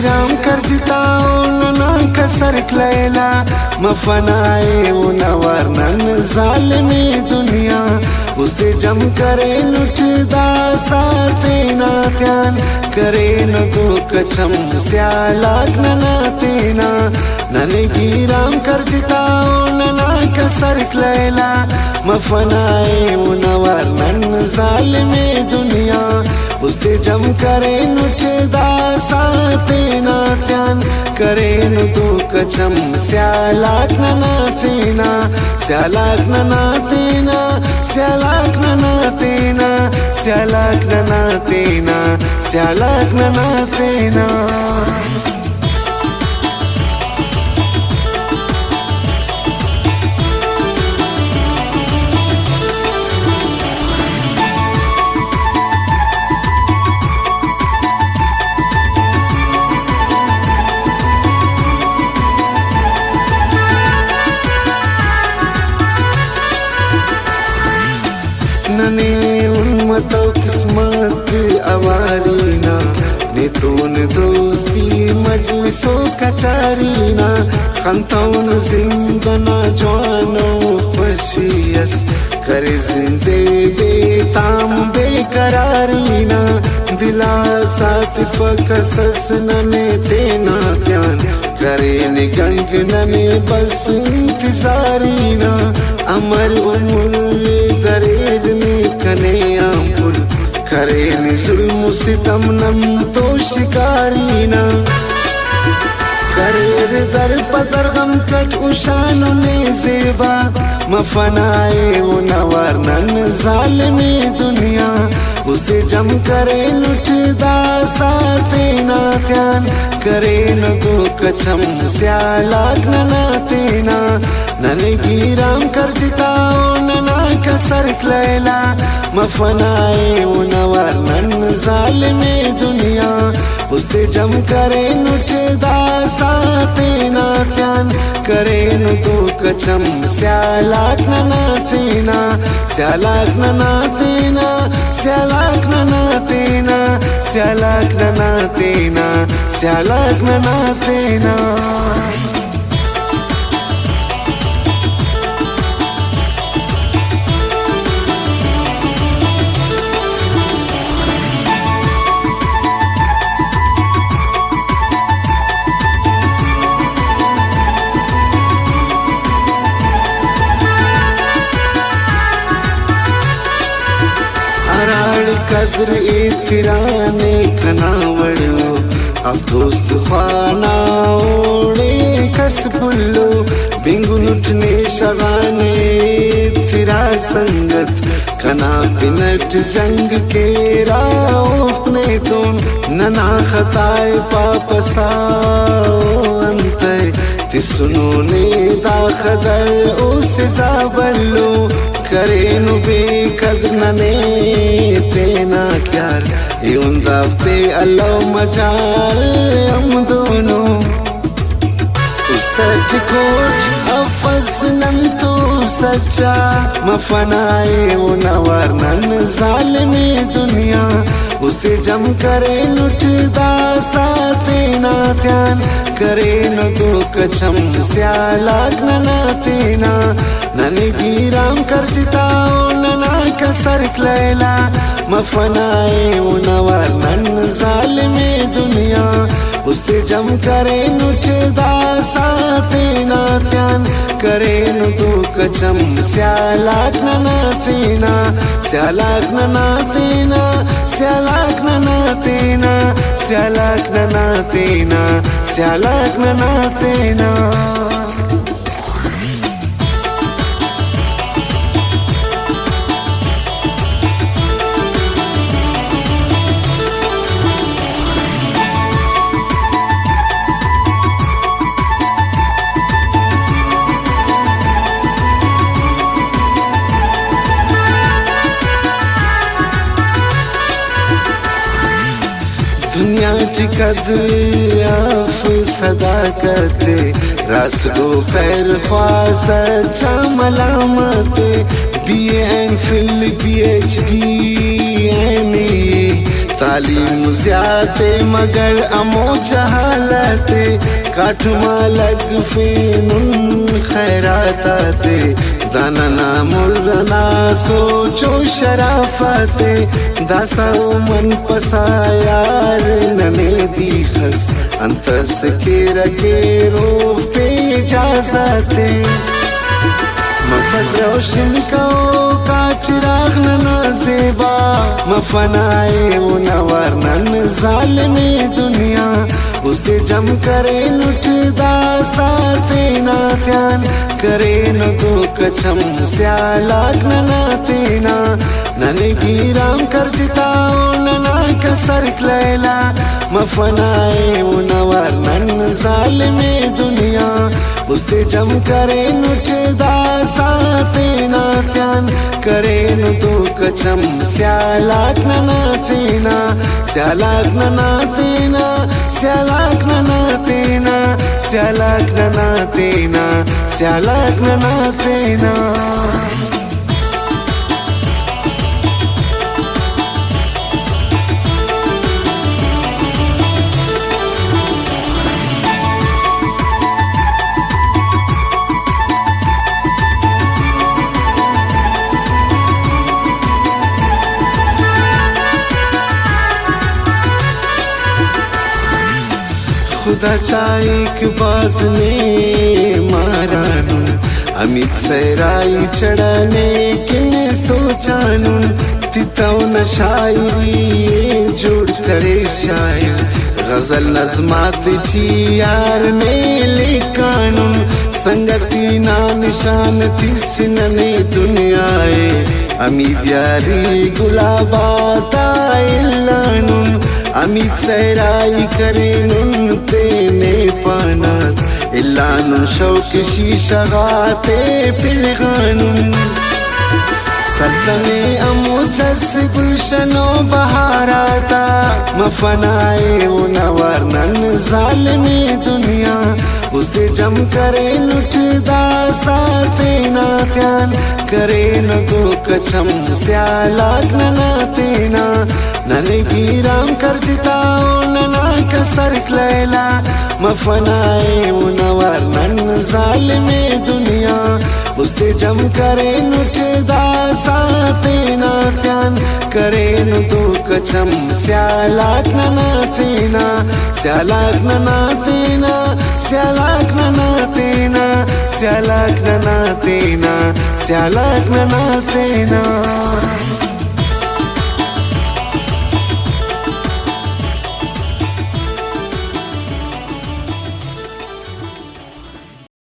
गिराम करजताओ नना कसर क्लैला मफनाए उनवरनन जालिमी दुनिया उसते जम करे लुटदा साते नात्यान करे न दो कछम स्यालाक नना तेना नने गिराम करजताओ नना कसर क्लैला मफनाए उनवरनन जालिमी दुनिया उसते जम करे लुटदा साते नात्यान करे न दो कछम स्यालाक नना तेना स्यालाक नना तेना स्यालाक नना तेना स्यालाक नना तेना स्यालाक नना तेना नने उन्मतो किस्मत अवारीना ने तोन दोस्ती मजलिसो कचारीना खंतौन जिंदना जवानो खुशियस करे जिंदे बेताम बेकरारीना दिला साथ फकसस नने तेना त्यान करे ने गंग नने बस इंतजारीना अमर उमुल दरेर ने कने आंपुल करे ने जुल्म सितम नम तो शिकारीना करेर दर पदर गम कट उशानो ने जेबा मफनाए उनवरनन जालिमी दुनिया उसते जम करे लुटदा साते नात्यान करे न दो कछम स्यालाक नना तेना नने गिराम करजताओ नना कसर क्लैला मफनाए उनवरनन जालिमी दुनिया उसते जम करे लुटदा साते नात्यान करे न दो कछम स्यालाक नना तेना स्यालाक नना तेना स्यालाक नना तेना स्यालाक नना तेना स्यालाक नना तेना कद्र इतराने खनावड़ो अब दोस्त खाना ओड़े कस पुल्लो बिंगुन उठने शगाने तेरा संगत कना बिनट जंग के राओपने तुम नना खताए पापसाओ अंते तिसुनो ने दाखदर उसे जाबल्लो करे नु बेकद्र नने तेना क्यार यूं दाफ्ते अल्लाह मचाल हम दोनों उस्तज कोच अफस नम तो सच्चा मफनाए उनवरनन जालिमी दुनिया उसते जम करे लुटदा साते नात्यान करे न दो कछम स्यालाक नना तेना नने गिराम करजताओ नना कसर क्लैला मफनाए उनवरनन जालिमी दुनिया उसते जम करे लुटदा साते नात्यान करे न दो कछम स्यालाक नना तेना स्यालाक नना तेना स्यालाक नना तेना स्यालाक नना तेना स्यालाक नना तेना दुनिया की कद्र आफ सदाकत रास गो खैर ख्वास अच्छा मलामत BA MPhil PhD MA तालीम ज़्यादे मगर अमो जहालते काठमा लग फेनुन खैराताते दाना ना मुर्रना सोचो शराफते दासा मन पसायार नने दी खस अंतस के रगे रोफते इजाजते मफत रोशन को का चिराग नना ज़ेबा मफनाए उनवर नन ज़ालिमे दुनिया उसते जम करे लुटदा साते ना त्यान करे न दो कछम स्यालाक नना तेना नने गिराम कर जिताओ नना कसर क्लैला मफनाए उनवर नन ज़ालिमे दुनिया उसते जम करे लुटदा साते ना त्यान करे न दो कछम स्यालाक नना तेना स्यालाक नना तेना स्यालाक नना तेना स्यालाक नना तेना स्यालाक नना तेना खुदा चाइक बाज ने मारानुन अमित सैराई चढ़ाने किने सोचानुन तिताओ न शायरी जोड़ करे शायर गजल नज़मात थी यार ने ले कानून संगति ना निशान तिस नने दुनियाए अमीद यारी गुलाबाता इल्लानुन अमित सैराई करे नुन तेने पानात इल्लानुन शौक शीशा गाते पिलगानुन सल्तने अमो जस गुलशनो बहाराता मफनाए उनवर नन ज़ालिमे दुनिया उसते जम करे लुटदा साते ना त्यान करे न दो कछम स्यालाक नना तेना नने गिराम कर जिताओ नना कसर क्लैला मफनाए उनवर नन ज़ालिमे दुनिया उसते जम करे लुटदा साते ना त्यान करे न दो कछम स्यालाक नना तेना स्यालाक नना तेना स्यालाक नना तेना स्यालाक नना तेना स्यालाक नना तेना